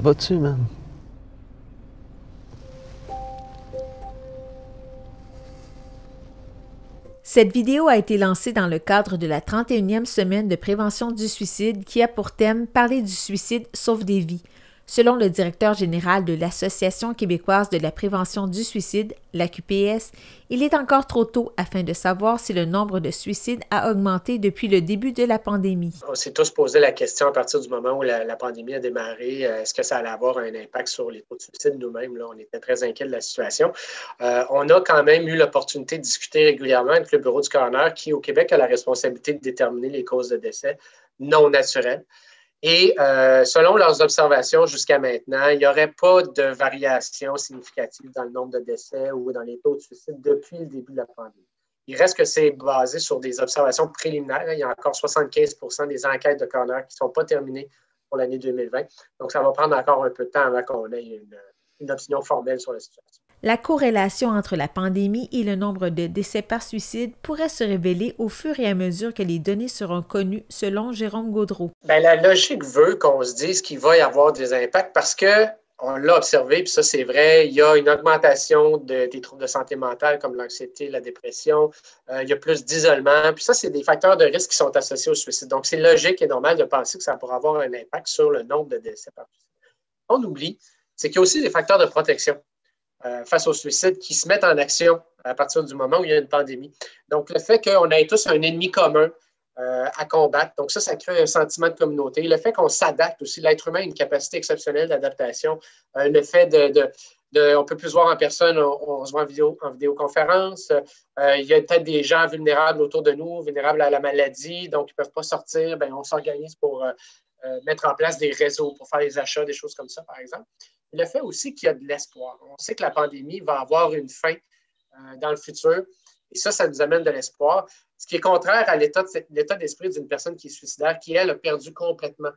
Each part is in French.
vas-tu, man? Cette vidéo a été lancée dans le cadre de la 31e semaine de prévention du suicide qui a pour thème Parler du suicide sauve des vies. Selon le directeur général de l'Association québécoise de la prévention du suicide, l'AQPS, il est encore trop tôt afin de savoir si le nombre de suicides a augmenté depuis le début de la pandémie. On s'est tous posé la question à partir du moment où la pandémie a démarré, est-ce que ça allait avoir un impact sur les taux de suicide nous-mêmes? Là, on était très inquiets de la situation. On a quand même eu l'opportunité de discuter régulièrement avec le Bureau du coroner qui, au Québec, a la responsabilité de déterminer les causes de décès non naturelles. Et selon leurs observations jusqu'à maintenant, il n'y aurait pas de variation significative dans le nombre de décès ou dans les taux de suicide depuis le début de la pandémie. Il reste que c'est basé sur des observations préliminaires. Il y a encore 75 des enquêtes de coroner qui ne sont pas terminées pour l'année 2020. Donc, ça va prendre encore un peu de temps avant qu'on ait une opinion formelle sur la situation. La corrélation entre la pandémie et le nombre de décès par suicide pourrait se révéler au fur et à mesure que les données seront connues, selon Jérôme Gaudreault. Bien, la logique veut qu'on se dise qu'il va y avoir des impacts parce qu'on l'a observé, puis ça c'est vrai, il y a une augmentation des troubles de santé mentale comme l'anxiété, la dépression, il y a plus d'isolement, puis ça c'est des facteurs de risque qui sont associés au suicide. Donc c'est logique et normal de penser que ça pourra avoir un impact sur le nombre de décès par suicide. On oublie, c'est qu'il y a aussi des facteurs de protection face au suicide qui se mettent en action à partir du moment où il y a une pandémie. Donc, le fait qu'on ait tous un ennemi commun à combattre, donc ça crée un sentiment de communauté. Le fait qu'on s'adapte aussi, l'être humain a une capacité exceptionnelle d'adaptation. Le fait on peut plus se voir en personne, on se voit en vidéoconférence. Il y a peut-être des gens vulnérables autour de nous, vulnérables à la maladie, donc ils ne peuvent pas sortir. Bien, on s'organise pour mettre en place des réseaux pour faire les achats, des choses comme ça, par exemple. Le fait aussi qu'il y a de l'espoir. On sait que la pandémie va avoir une fin dans le futur. Et ça nous amène de l'espoir. Ce qui est contraire à l'état d'esprit d'une personne qui est suicidaire, qui, elle, a perdu complètement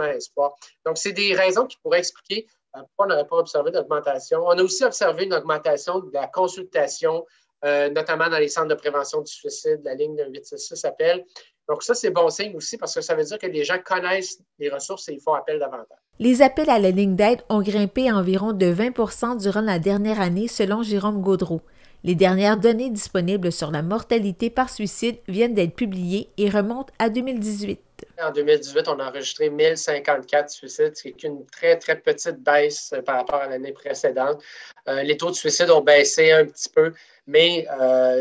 l'espoir. Donc, c'est des raisons qui pourraient expliquer pourquoi on n'aurait pas observé d'augmentation. On a aussi observé une augmentation de la consultation, notamment dans les centres de prévention du suicide. La ligne 866 appelle. Donc, ça, c'est bon signe aussi parce que ça veut dire que les gens connaissent les ressources et ils font appel davantage. Les appels à la ligne d'aide ont grimpé environ de 20 durant la dernière année, selon Jérôme Gaudreault. Les dernières données disponibles sur la mortalité par suicide viennent d'être publiées et remontent à 2018. En 2018, on a enregistré 1054 suicides, ce qui est une très, très petite baisse par rapport à l'année précédente. Les taux de suicide ont baissé un petit peu, mais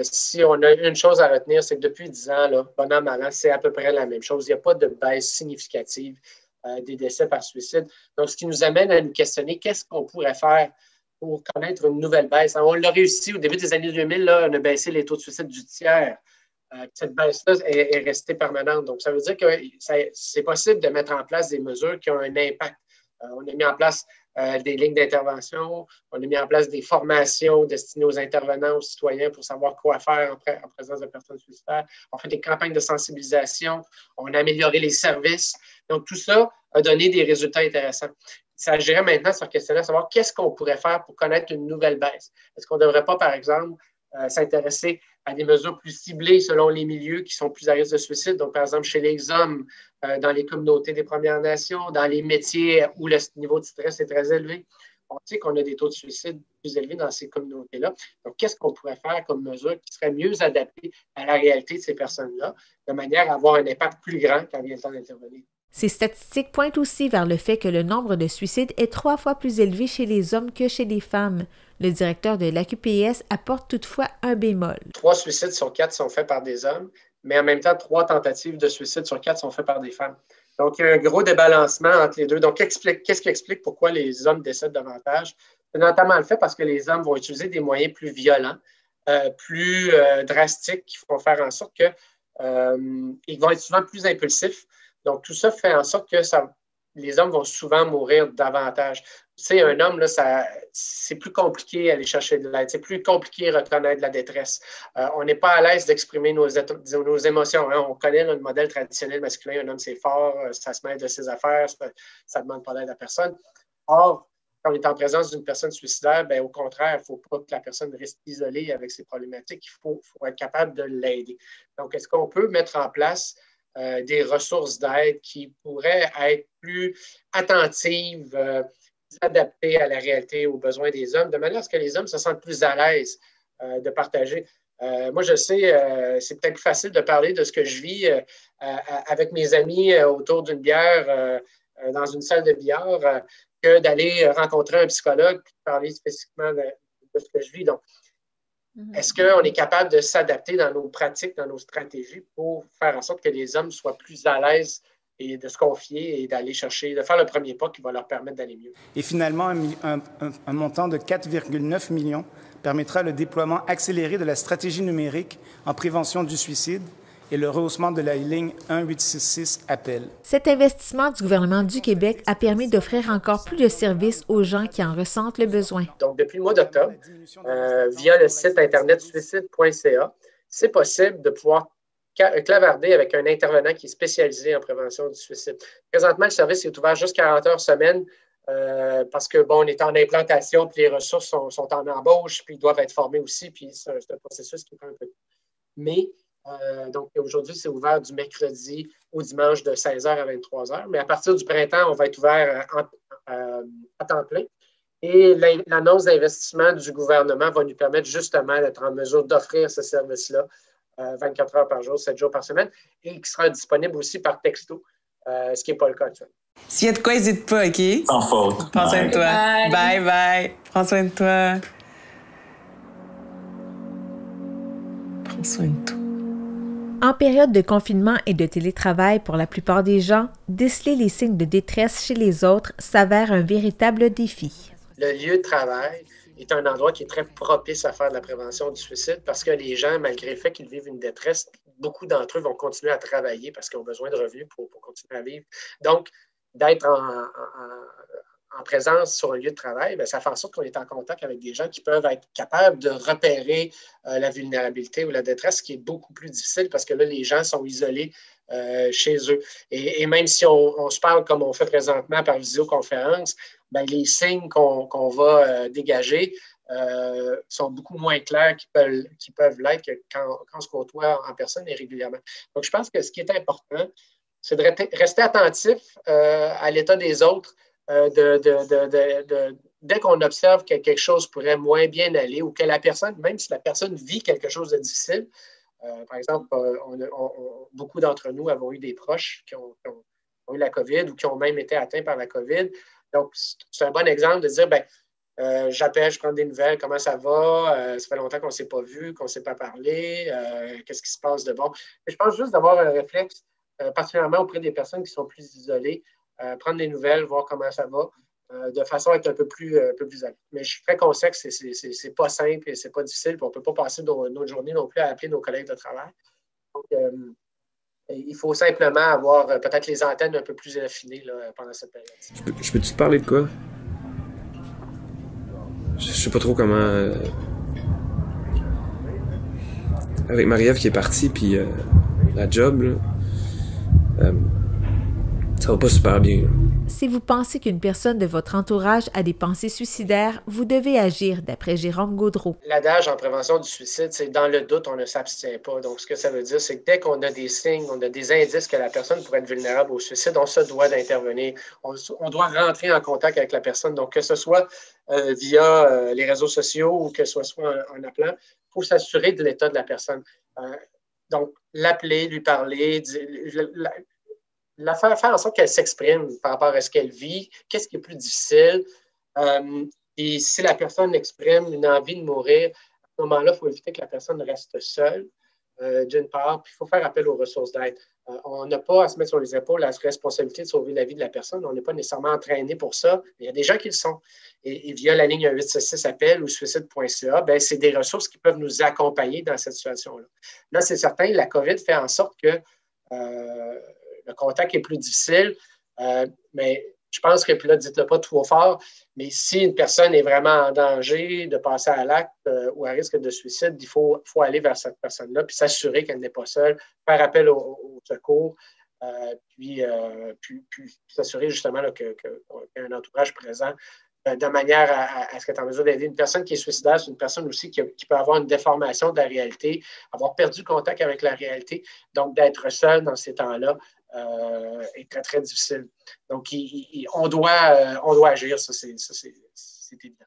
si on a une chose à retenir, c'est que depuis 10 ans, là, bon an, mal an, c'est à peu près la même chose. Il n'y a pas de baisse significative des décès par suicide. Donc, ce qui nous amène à nous questionner, qu'est-ce qu'on pourrait faire pour connaître une nouvelle baisse? On l'a réussi au début des années 2000, là, on a baissé les taux de suicide du tiers. Cette baisse-là est restée permanente. Donc, ça veut dire que c'est possible de mettre en place des mesures qui ont un impact. On a mis en place des lignes d'intervention, on a mis en place des formations destinées aux intervenants, aux citoyens pour savoir quoi faire en présence de personnes suicidaires. On fait des campagnes de sensibilisation, on a amélioré les services. Donc, tout ça a donné des résultats intéressants. Il s'agirait maintenant de se questionner à savoir qu'est-ce qu'on pourrait faire pour connaître une nouvelle baisse. Est-ce qu'on ne devrait pas, par exemple, s'intéresser à des mesures plus ciblées selon les milieux qui sont plus à risque de suicide. Donc, par exemple, chez les hommes, dans les communautés des Premières Nations, dans les métiers où le niveau de stress est très élevé. On sait qu'on a des taux de suicide plus élevés dans ces communautés-là. Donc, qu'est-ce qu'on pourrait faire comme mesure qui serait mieux adaptée à la réalité de ces personnes-là, de manière à avoir un impact plus grand quand vient le temps d'intervenir? Ces statistiques pointent aussi vers le fait que le nombre de suicides est 3 fois plus élevé chez les hommes que chez les femmes. Le directeur de l'AQPS apporte toutefois un bémol. 3 suicides sur 4 sont faits par des hommes, mais en même temps, 3 tentatives de suicide sur 4 sont faites par des femmes. Donc, il y a un gros débalancement entre les deux. Donc, qu'est-ce qui explique pourquoi les hommes décèdent davantage? C'est notamment le fait parce que les hommes vont utiliser des moyens plus violents, plus drastiques, qui vont faire en sorte qu'ils vont être souvent plus impulsifs. Donc, tout ça fait en sorte que les hommes vont souvent mourir davantage. Tu sais, un homme, là, c'est plus compliqué aller chercher de l'aide. C'est plus compliqué de reconnaître la détresse. On n'est pas à l'aise d'exprimer nos émotions. Hein. On connaît le modèle traditionnel masculin. Un homme, c'est fort, ça se mêle de ses affaires, ça ne demande pas d'aide à personne. Or, quand on est en présence d'une personne suicidaire, bien, au contraire, il ne faut pas que la personne reste isolée avec ses problématiques. Il faut être capable de l'aider. Donc, est-ce qu'on peut mettre en place des ressources d'aide qui pourraient être plus attentives, adaptées à la réalité, aux besoins des hommes, de manière à ce que les hommes se sentent plus à l'aise de partager. Moi, je sais, c'est peut-être plus facile de parler de ce que je vis avec mes amis autour d'une bière dans une salle de billard que d'aller rencontrer un psychologue et parler spécifiquement de ce que je vis. Donc, est-ce qu'on est capable de s'adapter dans nos pratiques, dans nos stratégies pour faire en sorte que les hommes soient plus à l'aise et de se confier et d'aller chercher, de faire le premier pas qui va leur permettre d'aller mieux? Et finalement, un montant de 4,9 millions permettra le déploiement accéléré de la stratégie numérique en prévention du suicide et le rehaussement de la ligne 1866 appel. Cet investissement du gouvernement du Québec a permis d'offrir encore plus de services aux gens qui en ressentent le besoin. Donc, depuis le mois d'octobre, via le site internet suicide.ca, c'est possible de pouvoir clavarder avec un intervenant qui est spécialisé en prévention du suicide. Présentement, le service est ouvert juste 40 heures semaine parce que, bon, on est en implantation, puis les ressources sont en embauche, puis ils doivent être formés aussi, puis c'est un processus qui prend un peu de temps. Mais donc, aujourd'hui, c'est ouvert du mercredi au dimanche de 16h à 23h. Mais à partir du printemps, on va être ouvert à temps plein. Et l'annonce d'investissement du gouvernement va nous permettre justement d'être en mesure d'offrir ce service-là 24 heures par jour, 7 jours par semaine, et qui sera disponible aussi par texto, ce qui n'est pas le cas actuellement. S'il y a de quoi, n'hésite pas, OK? Sans faute. Prends soin de toi. Bye, bye. Prends soin de toi. Prends soin de toi. En période de confinement et de télétravail pour la plupart des gens, déceler les signes de détresse chez les autres s'avère un véritable défi. Le lieu de travail est un endroit qui est très propice à faire de la prévention du suicide parce que les gens, malgré le fait qu'ils vivent une détresse, beaucoup d'entre eux vont continuer à travailler parce qu'ils ont besoin de revenus pour continuer à vivre. Donc, d'être en présence sur un lieu de travail, bien, ça fait en sorte qu'on est en contact avec des gens qui peuvent être capables de repérer la vulnérabilité ou la détresse, ce qui est beaucoup plus difficile parce que là, les gens sont isolés chez eux. Et même si on se parle comme on fait présentement par visioconférence, bien, les signes qu'on va dégager sont beaucoup moins clairs qu'ils peuvent l'être que quand on se côtoie en personne et régulièrement. Donc, je pense que ce qui est important, c'est de rester attentif à l'état des autres. Dès qu'on observe que quelque chose pourrait moins bien aller ou que la personne, même si la personne vit quelque chose de difficile, par exemple, beaucoup d'entre nous avons eu des proches qui ont eu la COVID ou qui ont même été atteints par la COVID. Donc, c'est un bon exemple de dire, j'appelle, je prends des nouvelles, comment ça va? Ça fait longtemps qu'on ne s'est pas vu, qu'on ne s'est pas parlé, qu'est-ce qui se passe de bon? Mais je pense juste d'avoir un réflexe, particulièrement auprès des personnes qui sont plus isolées, prendre des nouvelles, voir comment ça va, de façon à être un peu plus alerte. Mais je suis très conscient que c'est pas simple et c'est pas difficile, puis on ne peut pas passer notre journée non plus à appeler nos collègues de travail. Donc, il faut simplement avoir peut-être les antennes un peu plus affinées là, pendant cette période. Je peux-tu te parler de quoi? Je sais pas trop comment... Avec Marie-Ève qui est partie, puis la job, là, ça va pas super bien. Si vous pensez qu'une personne de votre entourage a des pensées suicidaires, vous devez agir, d'après Jérôme Gaudreault. L'adage en prévention du suicide, c'est dans le doute, on ne s'abstient pas. Donc, ce que ça veut dire, c'est que dès qu'on a des signes, on a des indices que la personne pourrait être vulnérable au suicide, on se doit d'intervenir. On doit rentrer en contact avec la personne. Donc, que ce soit via les réseaux sociaux ou que ce soit en appelant, il faut s'assurer de l'état de la personne. Donc, l'appeler, lui parler, faire en sorte qu'elle s'exprime par rapport à ce qu'elle vit, qu'est-ce qui est plus difficile. Et si la personne exprime une envie de mourir, à ce moment-là, il faut éviter que la personne reste seule, d'une part, puis il faut faire appel aux ressources d'aide. On n'a pas à se mettre sur les épaules la responsabilité de sauver la vie de la personne. On n'est pas nécessairement entraîné pour ça, mais il y a des gens qui le sont. Et via la ligne 1866 appel ou suicide.ca, ben, c'est des ressources qui peuvent nous accompagner dans cette situation-là. Là, c'est certain, la COVID fait en sorte que le contact est plus difficile, mais je pense que, puis là, dites-le pas trop fort, mais si une personne est vraiment en danger de passer à l'acte ou à risque de suicide, il faut aller vers cette personne-là, puis s'assurer qu'elle n'est pas seule, faire appel au secours, puis s'assurer justement qu'il y a un entourage présent de manière à ce que tu es en mesure d'aider. Une personne qui est suicidaire, c'est une personne aussi qui peut avoir une déformation de la réalité, avoir perdu contact avec la réalité. Donc, d'être seul dans ces temps-là est très, très difficile. Donc, on doit agir, ça c'est évident.